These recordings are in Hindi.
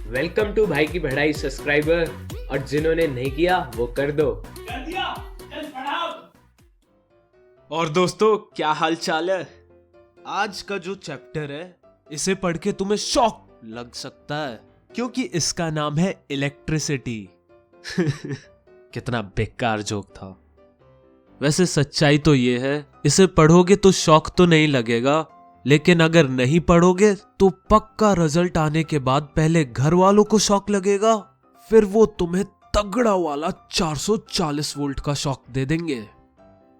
वेलकम टू भाई की बढ़ाई सब्सक्राइबर, और जिन्होंने नहीं किया वो कर दो। कर दिया, चल पढ़ाओ। और दोस्तों, क्या हाल चाल है? आज का जो चैप्टर है इसे पढ़ के तुम्हें शॉक लग सकता है, क्योंकि इसका नाम है इलेक्ट्रिसिटी। कितना बेकार जोक था। वैसे सच्चाई तो ये है, इसे पढ़ोगे तो शॉक तो नहीं लगेगा, लेकिन अगर नहीं पढ़ोगे तो पक्का रिजल्ट आने के बाद पहले घर वालों को शॉक लगेगा, फिर वो तुम्हें तगड़ा वाला 440 वोल्ट का शॉक दे देंगे।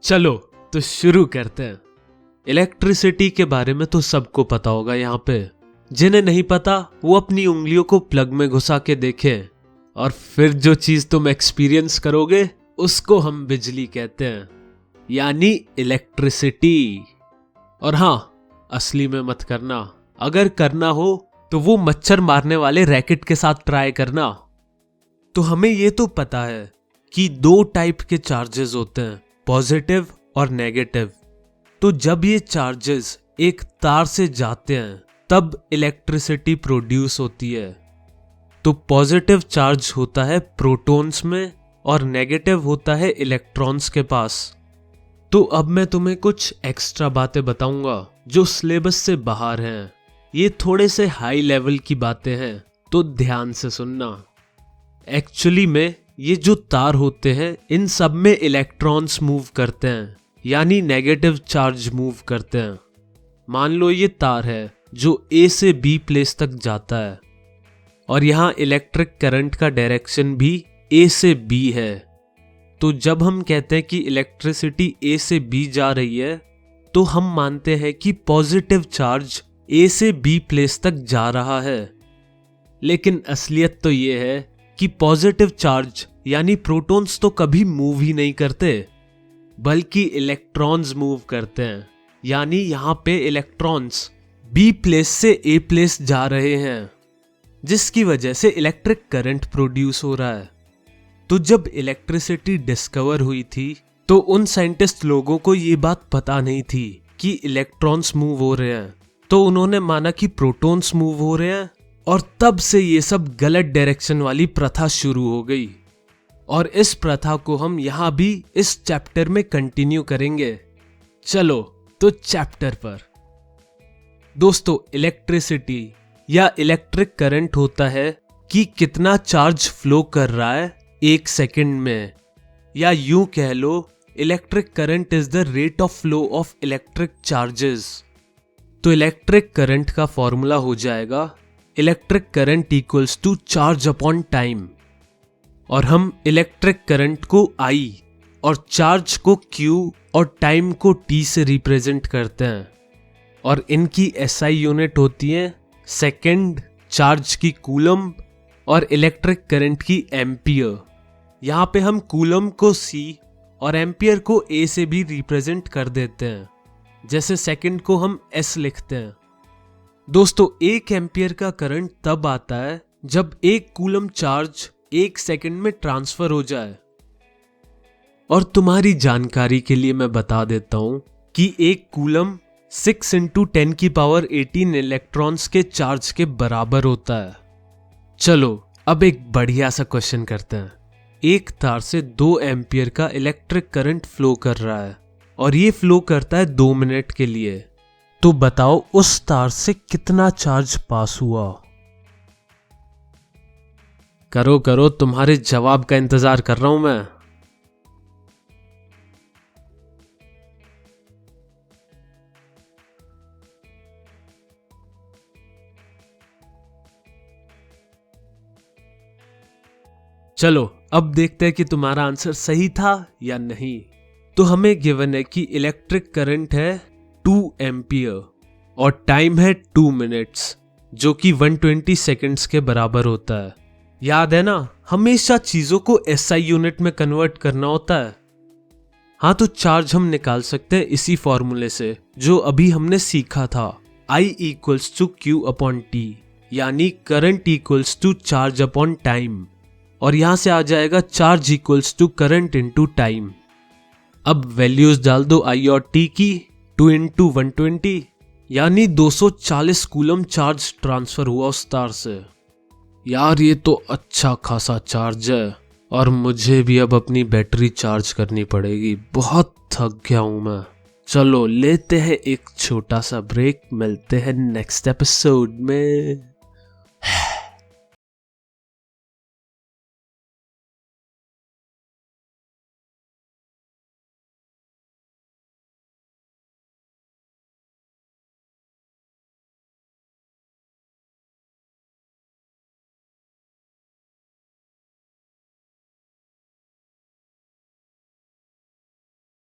चलो तो शुरू करते हैं। इलेक्ट्रिसिटी के बारे में तो सबको पता होगा यहाँ पे। जिन्हें नहीं पता वो अपनी उंगलियों को प्लग में घुसा के देखें, और फिर जो चीज तुम एक्सपीरियंस करोगे उसको हम बिजली कहते हैं, यानी इलेक्ट्रिसिटी। और हाँ, असली में मत करना। अगर करना हो तो वो मच्छर मारने वाले रैकेट के साथ ट्राई करना। तो हमें ये तो पता है कि दो टाइप के चार्जेस होते हैं, पॉजिटिव और नेगेटिव। तो जब ये चार्जेस एक तार से जाते हैं तब इलेक्ट्रिसिटी प्रोड्यूस होती है। तो पॉजिटिव चार्ज होता है प्रोटॉन्स में और नेगेटिव होता है इलेक्ट्रॉन्स के पास। तो अब मैं तुम्हें कुछ एक्स्ट्रा बातें बताऊंगा जो सिलेबस से बाहर हैं। ये थोड़े से हाई लेवल की बातें हैं, तो ध्यान से सुनना। एक्चुअली में ये जो तार होते हैं इन सब में इलेक्ट्रॉन्स मूव करते हैं, यानी नेगेटिव चार्ज मूव करते हैं। मान लो ये तार है जो ए से बी प्लेस तक जाता है, और यहाँ इलेक्ट्रिक करंट का डायरेक्शन भी ए से बी है। तो जब हम कहते हैं कि इलेक्ट्रिसिटी ए से बी जा रही है, तो हम मानते हैं कि पॉजिटिव चार्ज ए से बी प्लेस तक जा रहा है। लेकिन असलियत तो ये है कि पॉजिटिव चार्ज यानी प्रोटॉन्स तो कभी मूव ही नहीं करते, बल्कि इलेक्ट्रॉन्स मूव करते हैं। यानी यहाँ पे इलेक्ट्रॉन्स बी प्लेस से ए प्लेस जा रहे हैं, जिसकी वजह से इलेक्ट्रिक करंट प्रोड्यूस हो रहा है। तो जब इलेक्ट्रिसिटी डिस्कवर हुई थी तो उन साइंटिस्ट लोगों को ये बात पता नहीं थी कि इलेक्ट्रॉन्स मूव हो रहे हैं, तो उन्होंने माना कि प्रोटॉन्स मूव हो रहे हैं, और तब से ये सब गलत डायरेक्शन वाली प्रथा शुरू हो गई। और इस प्रथा को हम यहाँ भी इस चैप्टर में कंटिन्यू करेंगे। चलो तो चैप्टर पर। दोस्तों, इलेक्ट्रिसिटी या इलेक्ट्रिक करंट होता है कि कितना चार्ज फ्लो कर रहा है एक सेकंड में, या यूं कह लो electric current is the rate of flow of electric charges. तो इलेक्ट्रिक करंट का फॉर्मूला हो जाएगा electric current equals to charge upon time, और हम इलेक्ट्रिक करंट को I और चार्ज को Q और टाइम को T से रिप्रेजेंट करते हैं। और इनकी SI यूनिट होती है सेकेंड, चार्ज की कूलम और इलेक्ट्रिक करंट की एम्पियर। यहाँ पे हम कूलम को C और एम्पियर को A से भी रिप्रेजेंट कर देते हैं, जैसे सेकेंड को हम S लिखते हैं। दोस्तों, एक एम्पियर का करंट तब आता है जब एक कूलम चार्ज एक सेकंड में ट्रांसफर हो जाए। और तुम्हारी जानकारी के लिए मैं बता देता हूं कि एक कूलम 6 × 10⁻18 इलेक्ट्रॉन्स के चार्ज के बराबर होता है। चलो अब एक बढ़िया सा क्वेश्चन करते हैं। एक तार से 2 एम्पियर का इलेक्ट्रिक करंट फ्लो कर रहा है, और ये फ्लो करता है 2 मिनट के लिए। तो बताओ उस तार से कितना चार्ज पास हुआ? करो करो, तुम्हारे जवाब का इंतजार कर रहा हूं मैं। चलो अब देखते हैं कि तुम्हारा आंसर सही था या नहीं। तो हमें गिवन है कि इलेक्ट्रिक करंट है 2 एम्पियर और टाइम है 2 मिनट्स, जो कि 120 सेकंड्स के बराबर होता है। याद है ना, हमेशा चीजों को SI यूनिट में कन्वर्ट करना होता है। हाँ, तो चार्ज हम निकाल सकते हैं इसी फॉर्मूले से जो अभी हमने सीखा था, I = Q/T, यानी current equals to charge upon time. और यहां से आ जाएगा charge equals to current into time. अब वैल्यूज डाल दो I और T की, 2 × 120 यानी 240 कूलम चार्ज ट्रांसफर हुआ उस तार से। यार ये तो अच्छा खासा चार्ज है और मुझे भी अब अपनी बैटरी चार्ज करनी पड़ेगी, बहुत थक गया हूं मैं। चलो लेते हैं एक छोटा सा ब्रेक, मिलते हैं नेक्स्ट एपिसोड में।